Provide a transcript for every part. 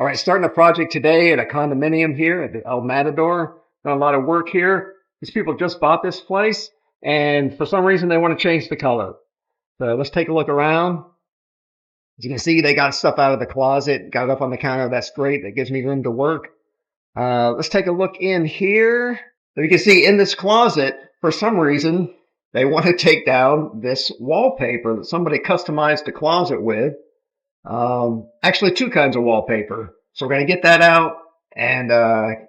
All right, starting a project today at a condominium here at the El Matador. Done a lot of work here. These people just bought this place, and for some reason they want to change the color. So let's take a look around. As you can see, they got stuff out of the closet, got it up on the counter. That's great. That gives me room to work. Let's take a look in here. So you can see in this closet, for some reason, they want to take down this wallpaper that somebody customized the closet with. Actually, two kinds of wallpaper. So we're going to get that out and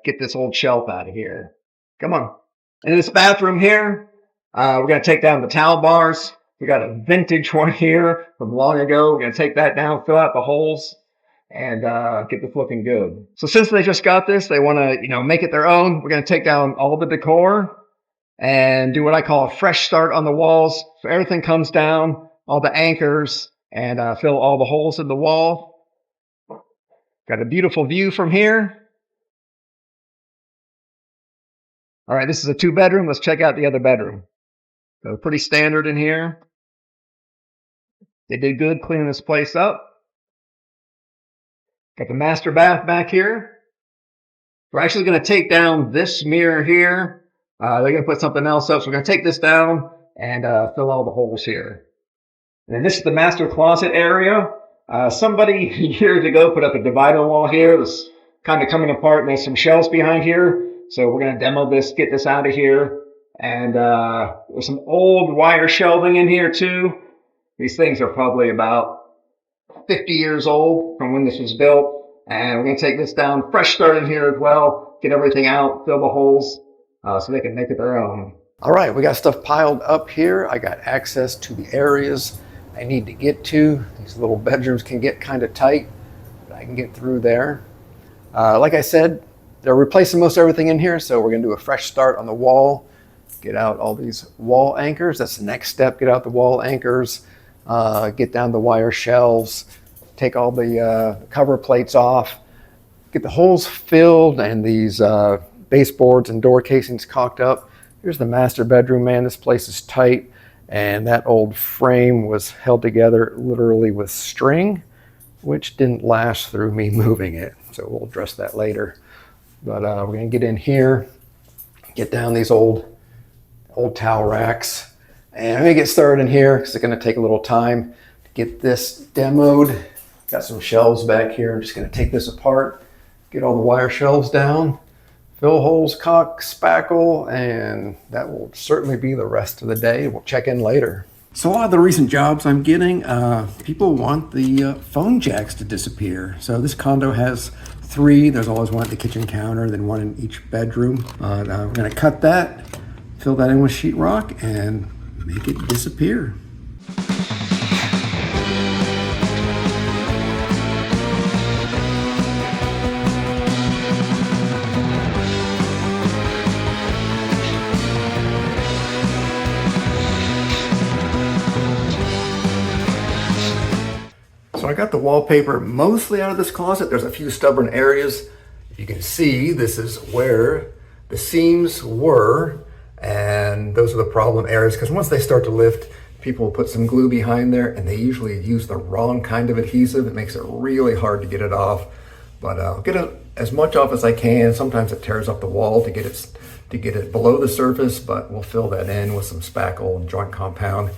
get this old shelf out of here. Come on. In this bathroom here, we're going to take down the towel bars. We got a vintage one here from long ago. We're going to take that down, fill out the holes, and get this looking good. So since they just got this, they want to, make it their own. We're going to take down all the decor and do what I call a fresh start on the walls. So everything comes down, all the anchors, and fill all the holes in the wall. Got a beautiful view from here. All right, this is a 2-bedroom. Let's check out the other bedroom. So pretty standard in here. They did good cleaning this place up. Got the master bath back here. We're actually going to take down this mirror here. They're going to put something else up. So we're going to take this down and fill all the holes here. And this is the master closet area. Somebody years ago put up a divider wall here. It was kind of coming apart, and there's some shelves behind here. So we're going to demo this, get this out of here. And there's some old wire shelving in here too. These things are probably about 50 years old from when this was built. And we're going to take this down, fresh start in here as well, get everything out, fill the holes so they can make it their own. All right, we got stuff piled up here. I got access to the areas I need to get to. These little bedrooms can get kind of tight, but I can get through there. Like I said, they're replacing most everything in here, so we're going to do a fresh start on the wall. Get out all these wall anchors. That's the next step. Get out the wall anchors, get down the wire shelves, take all the cover plates off, get the holes filled and these baseboards and door casings caulked up. Here's the master bedroom, man. This place is tight, and that old frame was held together literally with string, which didn't last through me moving it. So we'll address that later. But we're gonna get in here, get down these old towel racks, and I'm gonna get started in here because it's gonna take a little time to get this demoed. Got some shelves back here. I'm just gonna take this apart, get all the wire shelves down, fill holes, caulk, spackle, and that will certainly be the rest of the day. We'll check in later. So a lot of the recent jobs I'm getting, people want the phone jacks to disappear. So this condo has 3. There's always one at the kitchen counter, then one in each bedroom. We're gonna cut that, fill that in with sheetrock, and make it disappear. So I got the wallpaper mostly out of this closet. There's a few stubborn areas. You can see this is where the seams were, and those are the problem areas, because once they start to lift, people will put some glue behind there, and they usually use the wrong kind of adhesive. It makes it really hard to get it off, but I'll get it as much off as I can. Sometimes it tears up the wall to get it below the surface, but we'll fill that in with some spackle and joint compound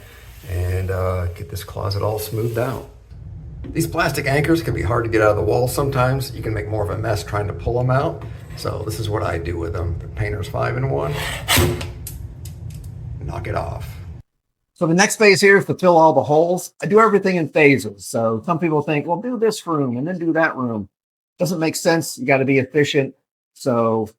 and get this closet all smoothed out. These plastic anchors can be hard to get out of the wall sometimes. You can make more of a mess trying to pull them out. So this is what I do with them. The painter's 5-in-1. Knock it off. So the next phase here is to fill all the holes. I do everything in phases. So some people think, well, do this room and then do that room. Doesn't make sense. You got to be efficient. So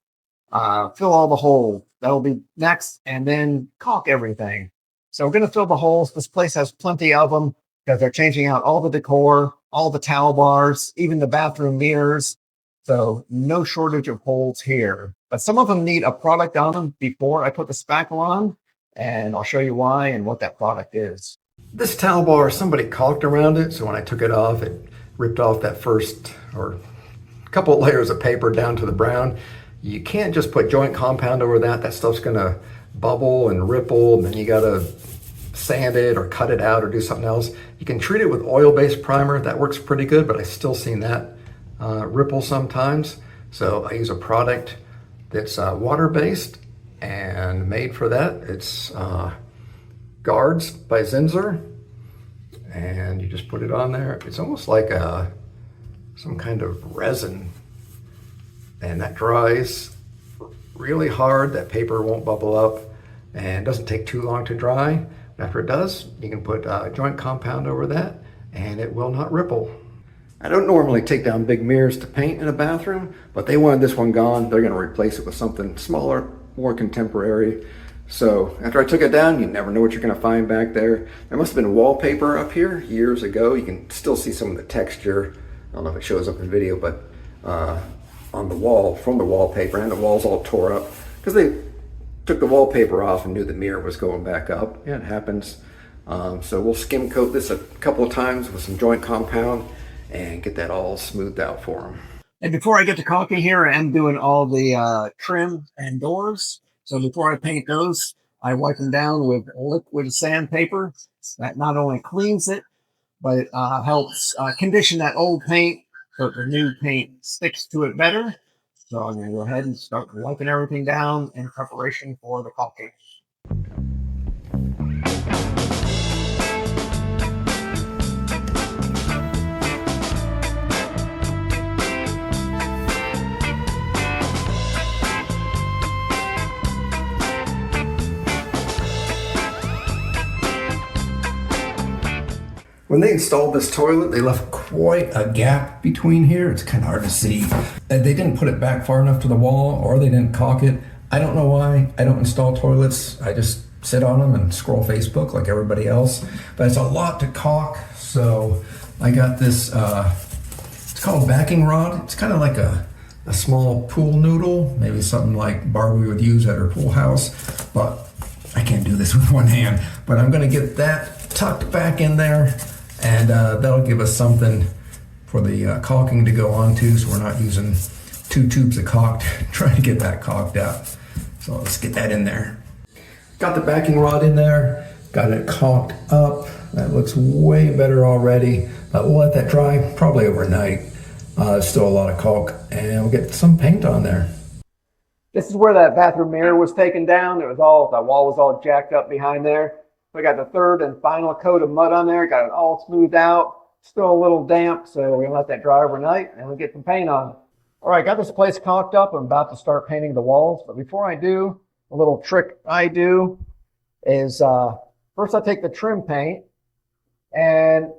fill all the holes. That'll be next. And then caulk everything. So we're going to fill the holes. This place has plenty of them, because they're changing out all the decor, all the towel bars, even the bathroom mirrors. So no shortage of holes here. But some of them need a product on them before I put the spackle on, and I'll show you why and what that product is. This towel bar, somebody caulked around it, so when I took it off, it ripped off that first or couple of layers of paper down to the brown. You can't just put joint compound over that. That stuff's gonna bubble and ripple, and then you gotta sand it or cut it out or do something else. You can treat it with oil-based primer. That works pretty good, but I've still seen that ripple sometimes. So I use a product that's water-based and made for that. It's Guards by Zinsser, and you just put it on there. It's almost like some kind of resin, and that dries really hard. That paper won't bubble up and doesn't take too long to dry. After it does, you can put joint compound over that and it will not ripple. I don't normally take down big mirrors to paint in a bathroom, but they wanted this one gone. They're going to replace it with something smaller, more contemporary. So after I took it down, you never know what you're going to find back there. There must have been wallpaper up here years ago. You can still see some of the texture. I don't know if it shows up in video, but on the wall, from the wallpaper, and the wall's all tore up because they took the wallpaper off and knew the mirror was going back up. Yeah, it happens. So we'll skim coat this a couple of times with some joint compound and get that all smoothed out for them. And before I get to caulking here, I'm doing all the trim and doors. So before I paint those, I wipe them down with liquid sandpaper. That not only cleans it, but it helps condition that old paint so that the new paint sticks to it better. So I'm going to go ahead and start wiping everything down in preparation for the caulking. When they installed this toilet, they left quite a gap between here. It's kind of hard to see. They didn't put it back far enough to the wall, or they didn't caulk it. I don't know why. I don't install toilets. I just sit on them and scroll Facebook like everybody else. But it's a lot to caulk, so I got this, it's called a backing rod. It's kind of like a small pool noodle, maybe something like Barbie would use at her pool house, but I can't do this with one hand. But I'm gonna get that tucked back in there, and that'll give us something for the caulking to go onto, so we're not using 2 tubes of caulk trying to get that caulked out. So let's get that in there. Got the backing rod in there, got it caulked up. That looks way better already. We'll let that dry probably overnight. There's still a lot of caulk, and we'll get some paint on there. This is where that bathroom mirror was taken down. It was all, the wall was all jacked up behind there. We got the third and final coat of mud on there, got it all smoothed out. Still a little damp, so we're gonna let that dry overnight and we'll get some paint on it. All right, got this place caulked up. I'm about to start painting the walls, but before I do, a little trick I do is first I take the trim paint and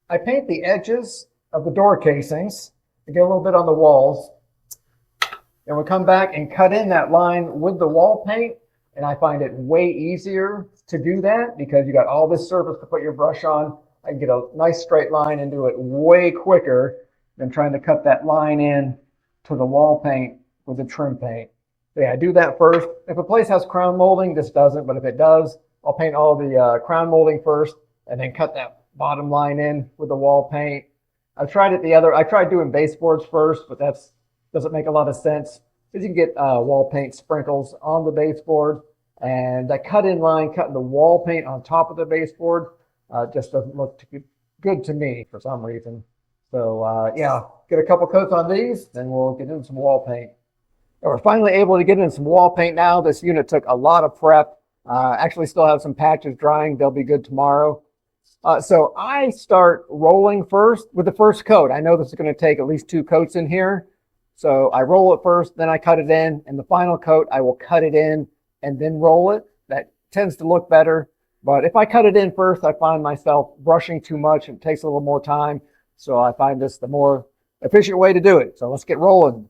I paint the edges of the door casings to get a little bit on the walls. And we'll come back and cut in that line with the wall paint. And I find it way easier to do that because you got all this surface to put your brush on. I can get a nice straight line and do it way quicker than trying to cut that line in to the wall paint with the trim paint. So yeah, I do that first. If a place has crown molding, this doesn't, but if it does, I'll paint all the crown molding first and then cut that bottom line in with the wall paint. I tried doing baseboards first, but that doesn't make a lot of sense. Because you can get wall paint sprinkles on the baseboard, and that cut-in line, cutting the wall paint on top of the baseboard, just doesn't look too good to me for some reason. So yeah, get a couple coats on these, then we'll get in some wall paint. And we're finally able to get in some wall paint now. This unit took a lot of prep. Actually still have some patches drying. They'll be good tomorrow. So I start rolling first with the first coat. I know this is going to take at least 2 coats in here. So I roll it first, then I cut it in, and the final coat, I will cut it in and then roll it. That tends to look better. But if I cut it in first, I find myself brushing too much and it takes a little more time. So I find this the more efficient way to do it. So let's get rolling.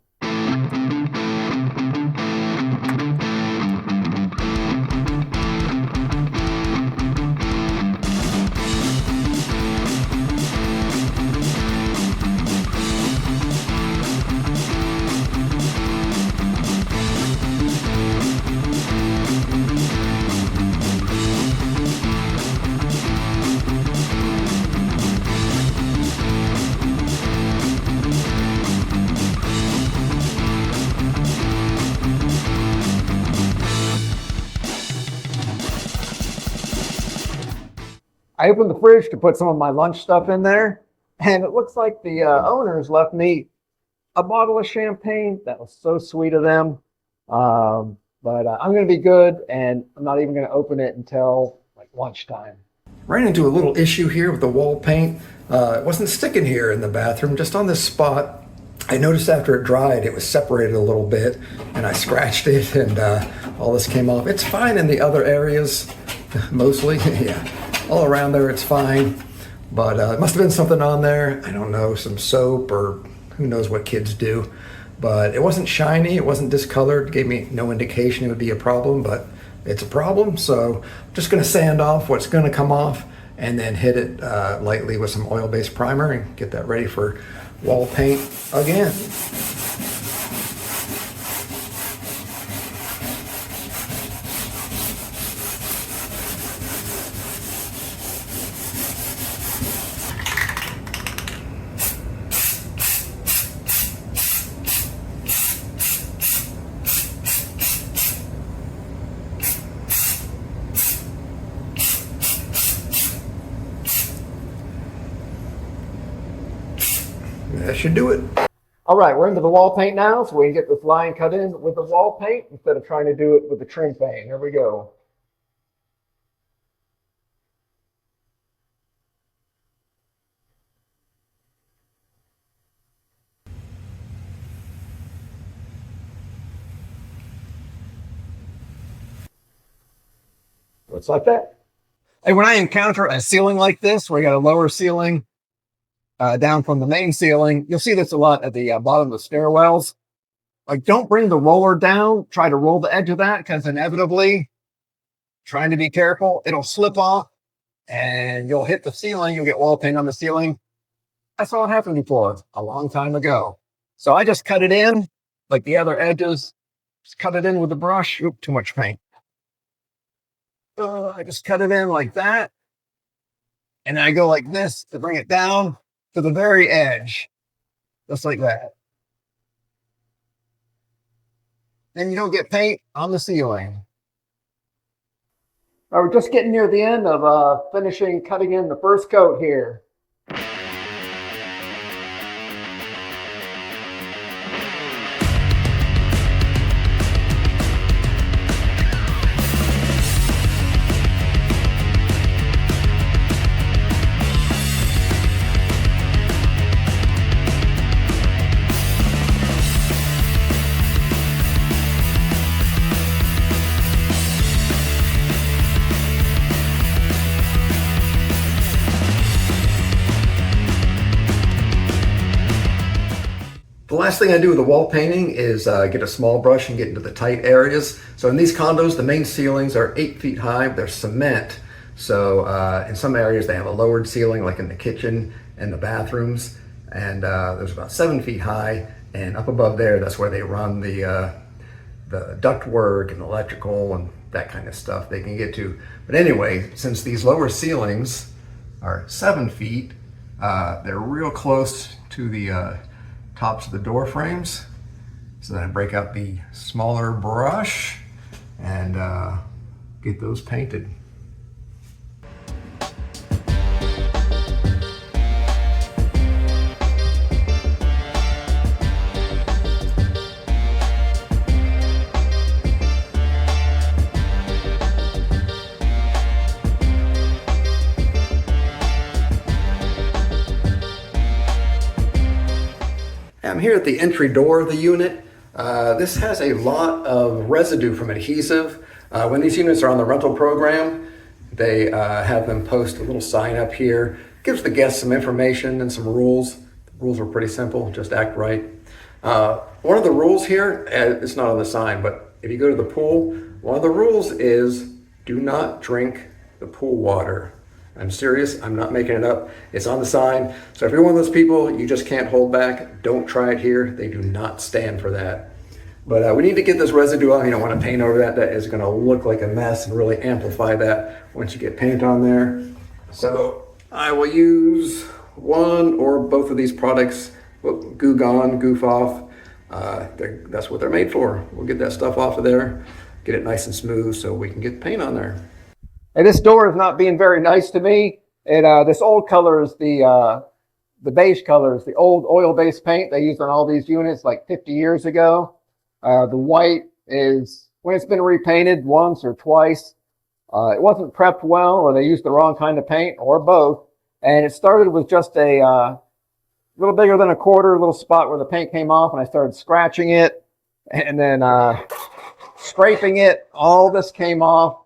I opened the fridge to put some of my lunch stuff in there, and it looks like the owners left me a bottle of champagne. That was so sweet of them. But I'm going to be good, and I'm not even going to open it until like lunchtime. Ran into a little issue here with the wall paint. It wasn't sticking here in the bathroom, just on this spot. I noticed after it dried, it was separated a little bit, and I scratched it, and all this came off. It's fine in the other areas, mostly. Yeah, all around there it's fine. But it must have been something on there. I don't know, some soap or who knows what kids do. But it wasn't shiny, it wasn't discolored. It gave me no indication it would be a problem, but it's a problem. So I'm just gonna sand off what's gonna come off and then hit it lightly with some oil-based primer and get that ready for wall paint again. That should do it. All right, we're into the wall paint now, so we can get this line cut in with the wall paint instead of trying to do it with the trim paint. Here we go. Looks like that. And when I encounter a ceiling like this, where you got a lower ceiling down from the main ceiling, you'll see this a lot at the bottom of the stairwells. Like, don't bring the roller down. Try to roll the edge of that, because inevitably, trying to be careful, it'll slip off and you'll hit the ceiling. You'll get wall paint on the ceiling. I saw it happen before a long time ago. So I just cut it in like the other edges. Just cut it in with the brush. Oop, too much paint. I just cut it in like that. And I go like this to bring it down to the very edge. Just like that. Then you don't get paint on the ceiling. All right, we're just getting near the end of finishing cutting in the first coat here. The last thing I do with the wall painting is get a small brush and get into the tight areas. So in these condos, the main ceilings are 8 feet high. They're cement. So in some areas they have a lowered ceiling, like in the kitchen and the bathrooms. And there's about 7 feet high. And up above there, that's where they run the duct work and electrical and that kind of stuff they can get to. But anyway, since these lower ceilings are 7 feet, they're real close to the tops of the door frames. So then I break out the smaller brush and get those painted. I'm here at the entry door of the unit. This has a lot of residue from adhesive. When these units are on the rental program, they have them post a little sign up here. Gives the guests some information and some rules. The rules are pretty simple, just act right. One of the rules here, it's not on the sign, but if you go to the pool, one of the rules is do not drink the pool water. I'm serious, I'm not making it up. It's on the sign. So if you're one of those people, you just can't hold back, don't try it here. They do not stand for that. But we need to get this residue off. You don't want to paint over that. That is gonna look like a mess and really amplify that once you get paint on there. So I will use one or both of these products. Goo Gone, Goof Off. That's what they're made for. We'll get that stuff off of there, get it nice and smooth so we can get paint on there. And this door is not being very nice to me. This old color is the the beige colors, the old oil-based paint they used on all these units like 50 years ago. The white is when it's been repainted once or twice. It wasn't prepped well, or they used the wrong kind of paint, or both. And it started with just a little bigger than a quarter, little spot where the paint came off, and I started scratching it and then scraping it. All this came off.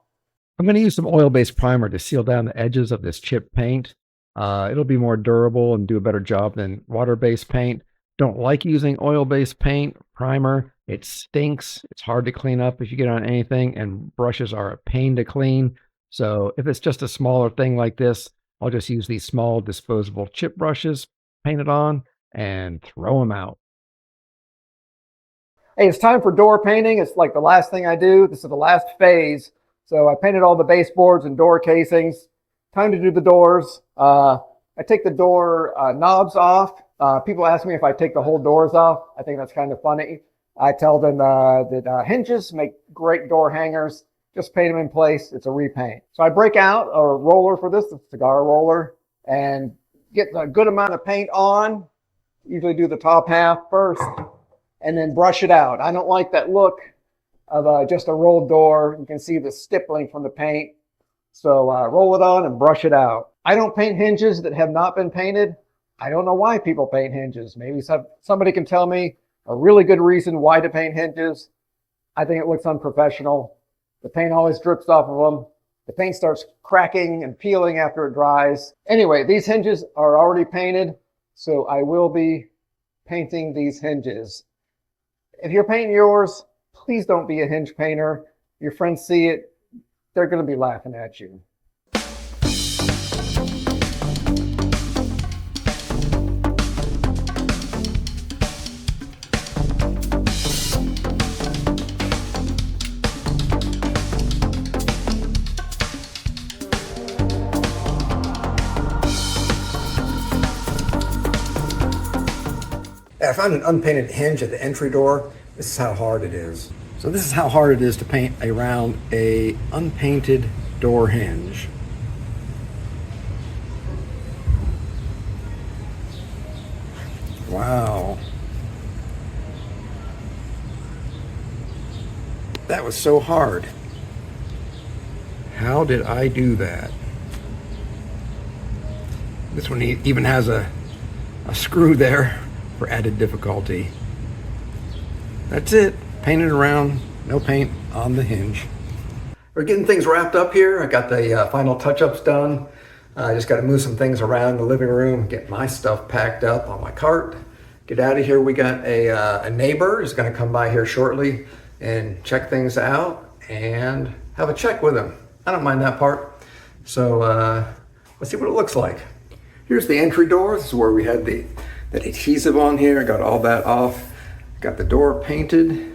I'm going to use some oil-based primer to seal down the edges of this chipped paint. It'll be more durable and do a better job than water-based paint. Don't like using oil-based paint primer. It stinks. It's hard to clean up if you get on anything, and brushes are a pain to clean. So if it's just a smaller thing like this, I'll just use these small disposable chip brushes, paint it on, and throw them out. Hey, it's time for door painting. It's like the last thing I do. This is the last phase. So I painted all the baseboards and door casings. Time to do the doors. I take the door knobs off. People ask me if I take the whole doors off. I think that's kind of funny. I tell them that hinges make great door hangers. Just paint them in place. It's a repaint. So I break out a roller for this, a cigar roller, and get a good amount of paint on. Usually do the top half first, and then brush it out. I don't like that look of just a rolled door. You can see the stippling from the paint. So roll it on and brush it out. I don't paint hinges that have not been painted. I don't know why people paint hinges. Maybe somebody can tell me a really good reason why to paint hinges. I think it looks unprofessional. The paint always drips off of them. The paint starts cracking and peeling after it dries. Anyway, these hinges are already painted, so I will be painting these hinges. If you're painting yours, please don't be a hinge painter. Your friends see it, they're going to be laughing at you. I found an unpainted hinge at the entry door. This is how hard it is. So this is how hard it is to paint around a unpainted door hinge. Wow. That was so hard. How did I do that? This one even has a screw there for added difficulty. That's it. Painted around, no paint on the hinge. We're getting things wrapped up here. I got the final touch-ups done. I just got to move some things around the living room, get my stuff packed up on my cart, get out of here. We got a neighbor who's going to come by here shortly and check things out and have a check with him. I don't mind that part. So let's see what it looks like. Here's the entry door. This is where we had that adhesive on here. I got all that off. Got the door painted.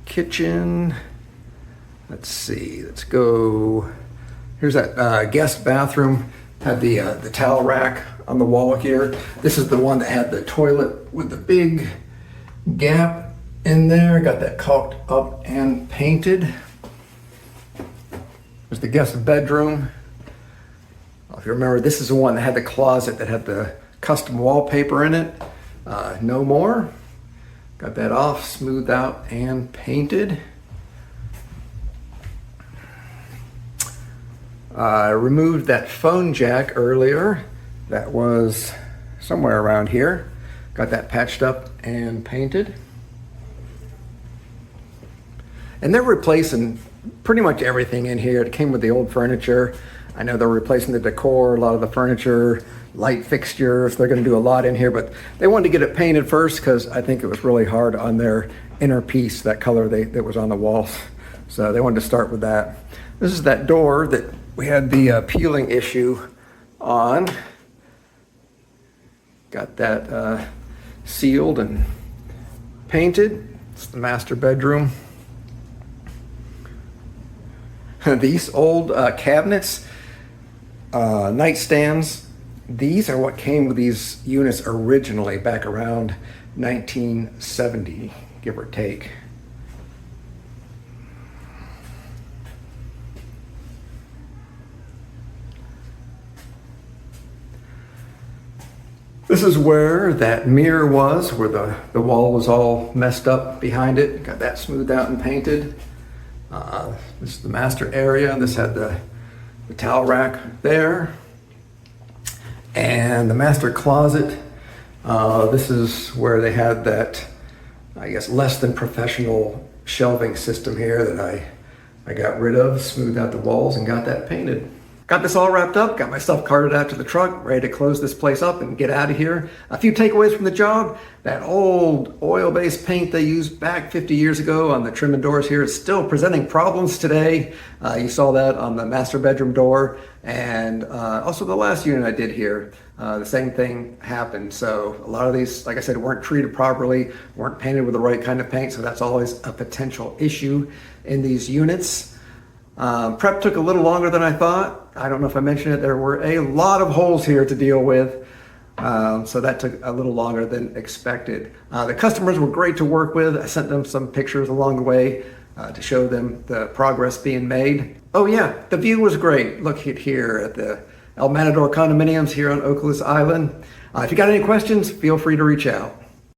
Kitchen. Let's see. Let's go. Here's that guest bathroom. Had the towel rack on the wall here. This is the one that had the toilet with the big gap in there. Got that caulked up and painted. There's the guest bedroom. If you remember, this is the one that had the closet that had the custom wallpaper in it. No more. Got that off, smoothed out, and painted. I removed that phone jack earlier. That was somewhere around here. Got that patched up and painted. And they're replacing pretty much everything in here. It came with the old furniture. I know they're replacing the decor, a lot of the furniture, light fixtures. They're going to do a lot in here, but they wanted to get it painted first because I think it was really hard on their inner piece, that color that was on the walls. So they wanted to start with that. This is that door that we had the peeling issue on. Got that sealed and painted. It's the master bedroom. These old cabinets, nightstands, these are what came with these units originally back around 1970, give or take. This is where that mirror was, where the wall was all messed up behind it. Got that smoothed out and painted. This is the master area. This had the towel rack there. And the master closet. This is where they had that, I guess, less than professional shelving system here that I got rid of, smoothed out the walls and got that painted. Got this all wrapped up, got my stuff carted out to the truck, ready to close this place up and get out of here. A few takeaways from the job. That old oil-based paint they used back 50 years ago on the trim and doors here is still presenting problems today. You saw that on the master bedroom door, and also the last unit I did here. The same thing happened. So a lot of these, like I said, weren't treated properly, weren't painted with the right kind of paint, so that's always a potential issue in these units. Prep took a little longer than I thought. I don't know if I mentioned it, there were a lot of holes here to deal with. So that took a little longer than expected. The customers were great to work with. I sent them some pictures along the way to show them the progress being made. Oh yeah, the view was great. Look at here at the Matador Condominiums here on Okaloosa Island. If you got any questions, feel free to reach out.